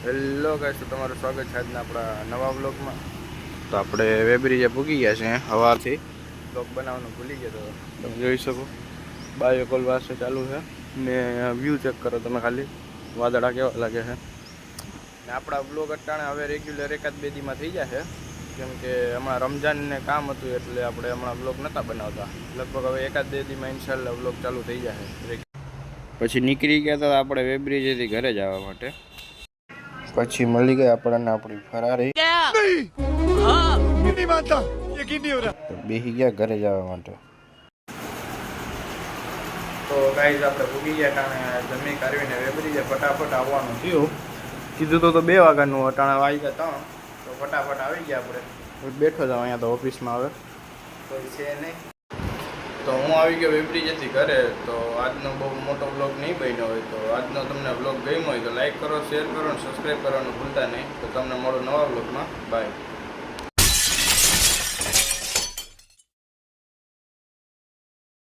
Hello guys, તો તમારું સ્વાગત છે આજના આપણા નવા બ્લોગમાં. તો આપણે વેબરી જે પૂગી ગયા છે હવારથી બ્લોગ બનાવવાનું ભૂલી ગયા. તો તમે જોઈ શકો બાયો કોલ વાસે ચાલુ છે ને વ્યૂ ચેક કરો તમે ખાલી, વાદળા કેવા લાગે છે. ને આપણા બ્લોગ અટાણે હવે રેગ્યુલર એકાદ બે દીમાં થઈ જશે, કેમ કે હમણાં રમજાનને કામ હતું એટલે આપણે હમણાં બ્લોગ નહોતા બનાવતા. લગભગ હવે એકાદ બે દીમાં ઇન્શાલ્લાહ બ્લોગ ચાલુ થઈ જશે. પછી નીકળી ગયા હતા આપણે વેબરી જેથી ઘરે જવા માટે. પછી મળી ગઈ આપણને આપણી ફરારી, બેસી ગયા ઘરે જવા માટે. તો ગાઈઝ આપણે ભૂગી ગયા ટાણે જમી કાઢવીને વેબરી જે ફટાફટ આવવાનું થયું. કીધું તો 2 વાગ્યાનું, અટાણે વાગી ગયા 3, તો ફટાફટ આવી ગયા આપણે. બેઠો જાઉં અહીંયા તો ઓફિસમાં આવે કોઈ છે નહીં. તો હું આવી ગયો વેબરી જેથી ઘરે. તો આજનો બહુ મોટો બ્લોગ નહીં બન્યો હોય, તો આજનો તમને બ્લોગ ગમ્યો હોય તો લાઈક કરો, શેર કરો અને સબસ્ક્રાઈબ કરવાનું ભૂલતા નહીં. તો તમને મળો નવા બ્લોગમાં. બાય.